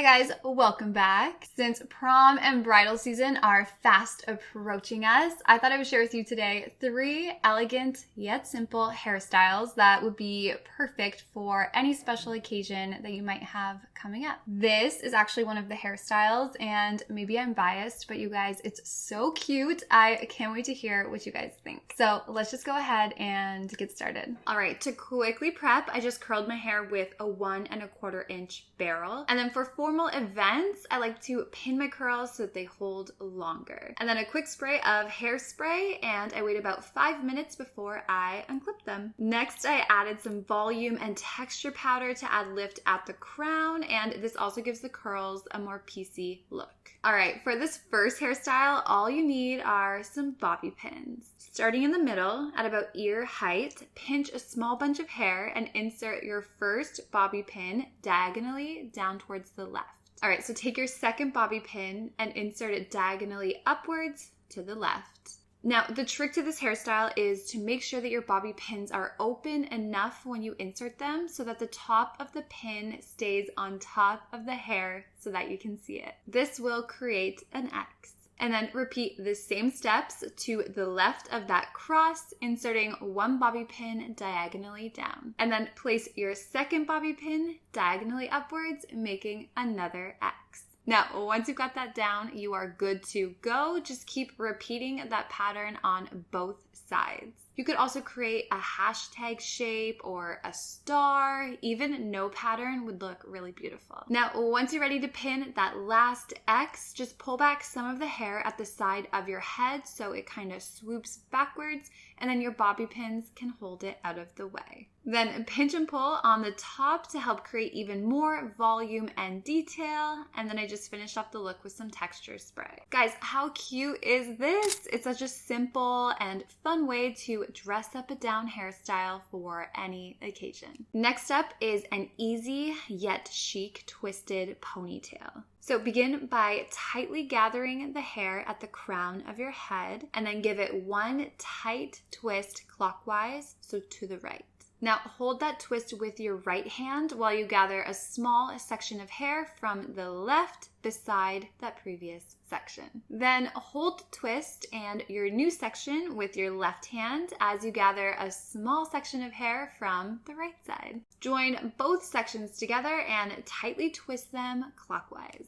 Hey guys, welcome back. Since prom and bridal season are fast approaching us, I thought I would share with you today 3 elegant yet simple hairstyles that would be perfect for any special occasion that you might have coming up. This is actually one of the hairstyles, and maybe I'm biased, but you guys, it's so cute. I can't wait to hear what you guys think. So let's just go ahead and get started. All right, to quickly prep, I just curled my hair with a 1 1/4 inch barrel. And then for formal events, I like to pin my curls so that they hold longer. And then a quick spray of hairspray, and I wait about 5 minutes before I unclip them. Next, I added some volume and texture powder to add lift at the crown, and this also gives the curls a more piecey look. All right, for this first hairstyle, all you need are some bobby pins. Starting in the middle at about ear height, pinch a small bunch of hair and insert your first bobby pin diagonally down towards the left. All right, so take your second bobby pin and insert it diagonally upwards to the left. Now, the trick to this hairstyle is to make sure that your bobby pins are open enough when you insert them so that the top of the pin stays on top of the hair so that you can see it. This will create an X. And then repeat the same steps to the left of that cross, inserting 1 bobby pin diagonally down. And then place your second bobby pin diagonally upwards, making another X. Now, once you've got that down, you are good to go. Just keep repeating that pattern on both sides. You could also create a hashtag shape or a star. Even no pattern would look really beautiful. Now, once you're ready to pin that last X, just pull back some of the hair at the side of your head so it kind of swoops backwards, and then your bobby pins can hold it out of the way. Then pinch and pull on the top to help create even more volume and detail. And then I just finished off the look with some texture spray. Guys, how cute is this? It's such a simple and fun way to dress up a down hairstyle for any occasion. Next up is an easy yet chic twisted ponytail. So begin by tightly gathering the hair at the crown of your head and then give it 1 tight twist clockwise, so to the right. Now hold that twist with your right hand while you gather a small section of hair from the left beside that previous section. Then hold the twist and your new section with your left hand as you gather a small section of hair from the right side. Join both sections together and tightly twist them clockwise.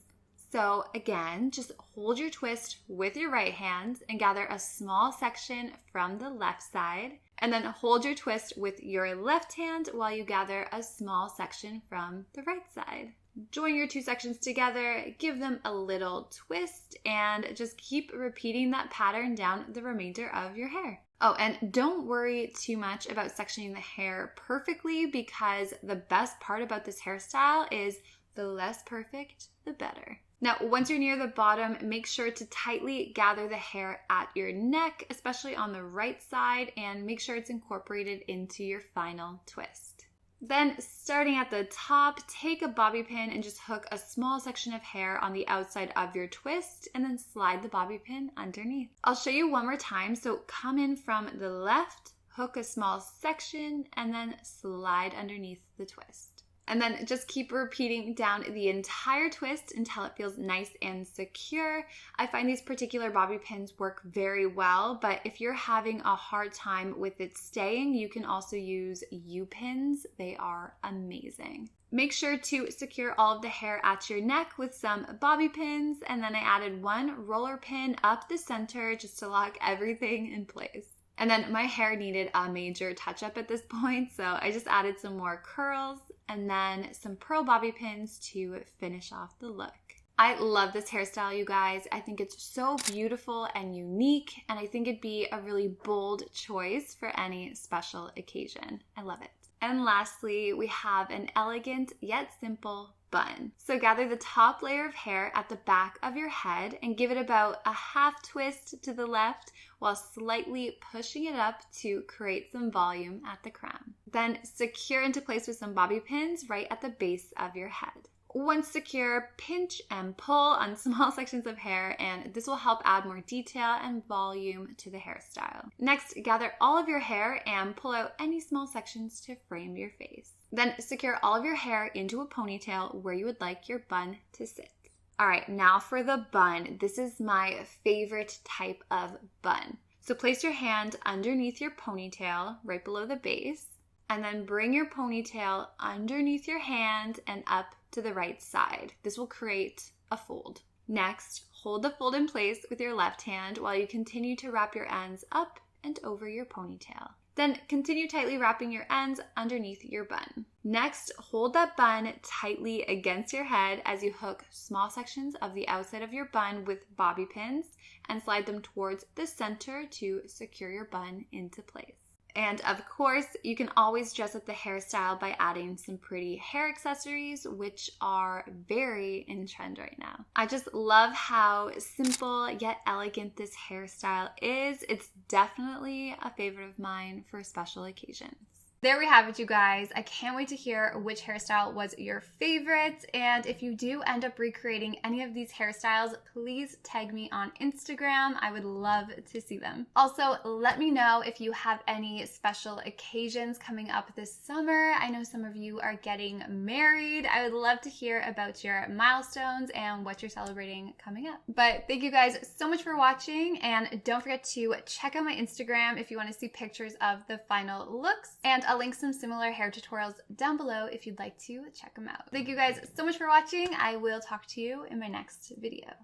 So again, just hold your twist with your right hand and gather a small section from the left side. And then hold your twist with your left hand while you gather a small section from the right side. Join your 2 sections together, give them a little twist, and just keep repeating that pattern down the remainder of your hair. Oh, and don't worry too much about sectioning the hair perfectly, because the best part about this hairstyle is the less perfect, the better. Now, once you're near the bottom, make sure to tightly gather the hair at your neck, especially on the right side, and make sure it's incorporated into your final twist. Then, starting at the top, take a bobby pin and just hook a small section of hair on the outside of your twist, and then slide the bobby pin underneath. I'll show you one more time, so come in from the left, hook a small section, and then slide underneath the twist. And then just keep repeating down the entire twist until it feels nice and secure. I find these particular bobby pins work very well, but if you're having a hard time with it staying, you can also use U-pins. They are amazing. Make sure to secure all of the hair at your neck with some bobby pins, and then I added 1 roller pin up the center just to lock everything in place. And then my hair needed a major touch-up at this point, so I just added some more curls and then some pearl bobby pins to finish off the look. I love this hairstyle, you guys. I think it's so beautiful and unique, and I think it'd be a really bold choice for any special occasion. I love it. And lastly, we have an elegant yet simple bun. So gather the top layer of hair at the back of your head and give it about a half twist to the left while slightly pushing it up to create some volume at the crown. Then secure into place with some bobby pins right at the base of your head. Once secure, pinch and pull on small sections of hair, and this will help add more detail and volume to the hairstyle. Next, gather all of your hair and pull out any small sections to frame your face. Then secure all of your hair into a ponytail where you would like your bun to sit. All right, now for the bun. This is my favorite type of bun. So place your hand underneath your ponytail, right below the base, and then bring your ponytail underneath your hand and up to the right side. This will create a fold. Next, hold the fold in place with your left hand while you continue to wrap your ends up and over your ponytail. Then continue tightly wrapping your ends underneath your bun. Next, hold that bun tightly against your head as you hook small sections of the outside of your bun with bobby pins and slide them towards the center to secure your bun into place. And of course, you can always dress up the hairstyle by adding some pretty hair accessories, which are very in trend right now. I just love how simple yet elegant this hairstyle is. It's definitely a favorite of mine for special occasions. There we have it, you guys. I can't wait to hear which hairstyle was your favorite. And if you do end up recreating any of these hairstyles, please tag me on Instagram. I would love to see them. Also, let me know if you have any special occasions coming up this summer. I know some of you are getting married. I would love to hear about your milestones and what you're celebrating coming up. But thank you guys so much for watching. And don't forget to check out my Instagram if you want to see pictures of the final looks. And I'll link some similar hair tutorials down below if you'd like to check them out. Thank you guys so much for watching. I will talk to you in my next video.